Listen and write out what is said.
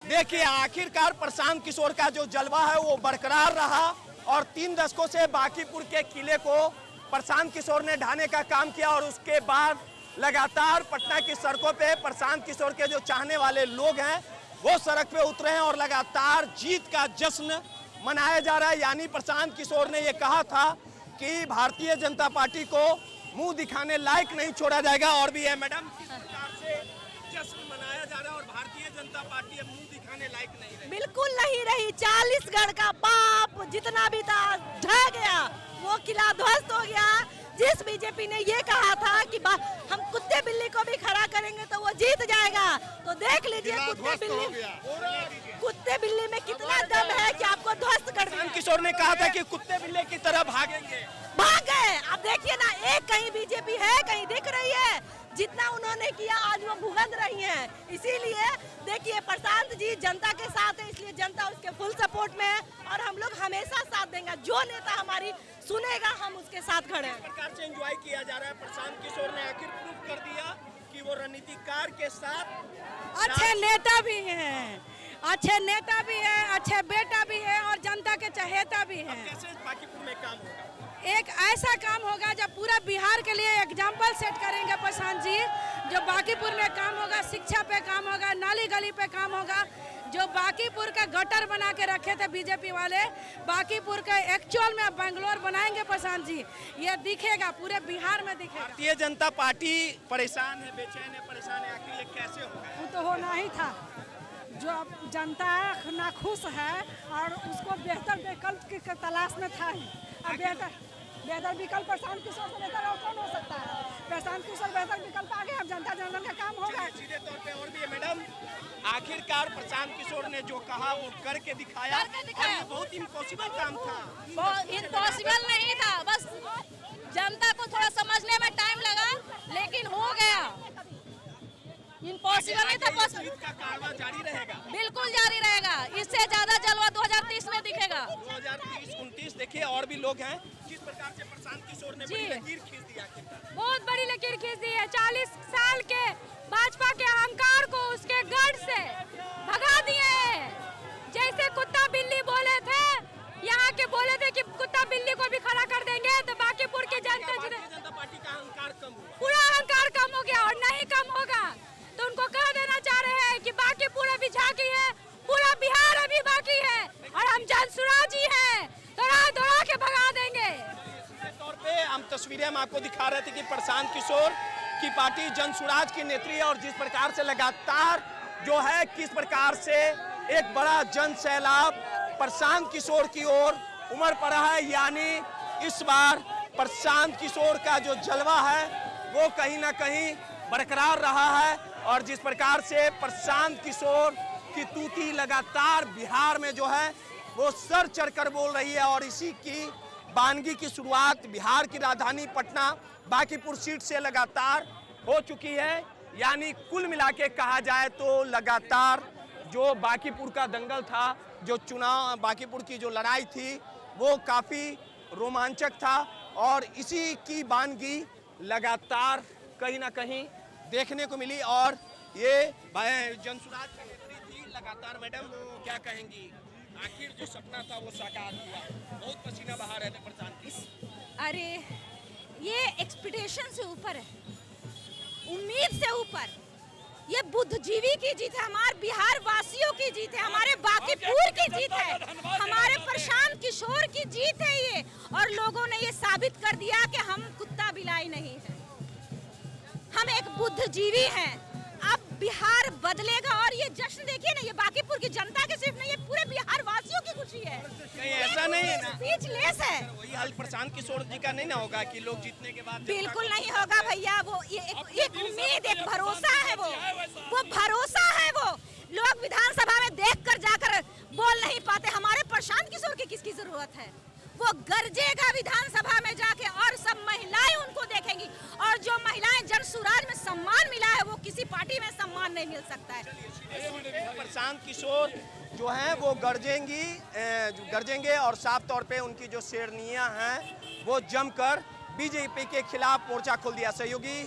देखिए आखिरकार प्रशांत किशोर का जो जलवा है वो बरकरार रहा और 3 दशकों से बांकीपुर के किले को प्रशांत किशोर ने ढाने का काम किया और उसके बाद लगातार पटना की सड़कों पे प्रशांत किशोर के जो चाहने वाले लोग हैं वो सड़क पे उतरे हैं और लगातार जीत का जश्न मनाया जा रहा है। यानी प्रशांत किशोर ने ये कहा था कि भारतीय जनता पार्टी को मुंह दिखाने लायक नहीं छोड़ा जाएगा। और भी है मैडम, किस प्रकार से जश्न मनाया जा रहा है और भारतीय जनता पार्टी अब मुंह दिखाने लायक नहीं रही? बिल्कुल नहीं रही। 40 गढ़ का पाप जितना भी था ढह गया, वो किला ध्वस्त हो गया। जिस बीजेपी ने ये कहा था कि हम कुत्ते बिल्ली को भी खड़ा करेंगे तो वो जीत जाएगा, तो देख लीजिए कुत्ते बिल्ली में कितना दम है कि आपको ध्वस्त कर दिया। किशोर ने कहा था कि कुत्ते बिल्ली की तरह भागेंगे, भाग गए। अब देखिए ना, एक कहीं बीजेपी है, कहीं दिख रही है। जितना उन्होंने किया आज वो भुगत रही हैं। इसीलिए देखिए प्रशांत जी जनता के साथ है, इसलिए जनता उसके फुल सपोर्ट में है और हम लोग हमेशा साथ देंगे। जो नेता हमारी सुनेगा हम उसके साथ खड़े हैं। प्रकार से एंजॉय किया जा रहा है। प्रशांत किशोर ने आखिर प्रूव कर दिया कि वो रणनीतिकार के साथ अच्छे नेता भी हैं, अच्छे नेता भी है, अच्छे बेटा भी है और जनता के चहेता भी है। कैसे बांकीपुर में काम होगा? एक ऐसा काम होगा जब पूरा बिहार के लिए एग्जाम्पल सेट करेंगे प्रशांत जी। जो बांकीपुर में काम होगा, शिक्षा पे काम होगा, नाली गली पे काम होगा। जो बांकीपुर का गटर बना के रखे थे बीजेपी वाले, बांकीपुर का एक्चुअल में बेंगलोर बनाएंगे प्रशांत जी। ये दिखेगा, पूरे बिहार में दिखेगा। भारतीय जनता पार्टी परेशान है, बेचैन है, परेशान है, आखिर ये कैसे होगा? वो तो होना ही था। जो जनता नाखुश है और उसको बेहतर विकल्प की तलाश में था ही। अब बेहतर विकल्प प्रशांत किशोर से बेहतर और कौन हो सकता है? प्रशांत किशोर बेहतर विकल्प आ गए, अब जनता जनार्दन का काम होगा। सीधे तौर पे और भी है मैडम, आखिरकार प्रशांत किशोर ने जो कहा वो करके दिखाया। और ये बहुत इम्पॉसिबल काम था। इम्पॉसिबल नहीं था, बस जनता को थोड़ा समझने में टाइम लगा, लेकिन हो गया। इम्पॉसिबल नहीं था, बस जीत का कारवां जारी रहेगा, बिल्कुल जारी रहेगा। इससे ज्यादा जलवा 2030 में दिखेगा। 2030-29 देखिए और भी लोग हैं। किस प्रकार से प्रशांत किशोर ने बड़ी लकीर खींच दी आखिरकार? बहुत बड़ी लकीर खींच दी है। 40 साल के भाजपा के अहंकार को उसके गढ़ से भगा दिए। जैसे कुत्ता बिल्ली बोले थे, यहाँ के बोले थे कि कुत्ता बिल्ली को भी खड़ा कर देंगे, तो बांकीपुर की जनता पार्टी का अहंकार कम हुआ, पूरा अहंकार कम हो गया और नहीं कम होगा। तो उनको कह देना चाह रहे हैं कि बांकीपुर अभी झांकी है, पूरा बिहार अभी बाकी है और हम जनसुराजी हैं, दौड़ा के भगा देंगे। तौर पे हम तस्वीरें हम आपको दिखा रहे थे कि प्रशांत किशोर की पार्टी जनसुराज की नेत्री है और जिस प्रकार से लगातार जो है किस प्रकार से एक बड़ा जन सैलाब प्रशांत किशोर की ओर उमड़ पड़ा है। यानी इस बार प्रशांत किशोर का जो जलवा है वो कहीं ना कहीं बरकरार रहा है और जिस प्रकार से प्रशांत किशोर की तूती लगातार बिहार में जो है वो सर चढ़कर बोल रही है। और इसी की वानगी की शुरुआत बिहार की राजधानी पटना बांकीपुर सीट से लगातार हो चुकी है। यानी कुल मिला के कहा जाए तो लगातार जो बांकीपुर का दंगल था, जो चुनाव बांकीपुर की जो लड़ाई थी वो काफ़ी रोमांचक था और इसी की वानगी लगातार कहीं ना कहीं देखने को मिली। और ये जनसुराज की नेत्री थी लगातार। मैडम क्या कहेंगी, आखिर जो सपना था वो साकार हुआ? बहुत पसीना बहा रहे थे प्रशांत की। अरे ये एक्सपेक्टेशन से ऊपर है, उम्मीद से ऊपर। ये बुद्धिजीवी की जीत है, हमारे बिहार वासियों की जीत है, हमारे बांकीपुर की जीत है, हमारे प्रशांत किशोर की जीत है ये। और लोगों ने ये साबित कर दिया कि हम कुत्ता बिलाई नहीं है, हम एक बुद्धिजीवी हैं। अब बिहार बदलेगा और ये जश्न देखिए ना, ये बांकीपुर की जनता के सिर्फ नहीं, ये पूरे बिहार वासियों की खुशी है। नहीं ऐसा नहीं है ना, स्पीचलेस है। वही हाल प्रशांत किशोर जी का नहीं ना होगा कि लोग जीतने के बाद? बिल्कुल नहीं होगा भैया, वो एक उम्मीद, एक भरोसा है, वो भरोसा है। वो लोग विधानसभा में देखकर जाकर बोल नहीं पाते, हमारे प्रशांत किशोर की किसकी जरूरत है? वो गरजेगा विधानसभा में जाके और सब महिलाएं उनको देखेंगी। और जो महिलाएं जनसुराज में सम्मान मिला है वो किसी पार्टी में सम्मान नहीं मिल सकता है। प्रशांत किशोर जो हैं वो गरजेंगे और साफ तौर पे उनकी जो शेरनियां हैं वो जमकर बीजेपी के खिलाफ मोर्चा खोल दिया। सहयोगी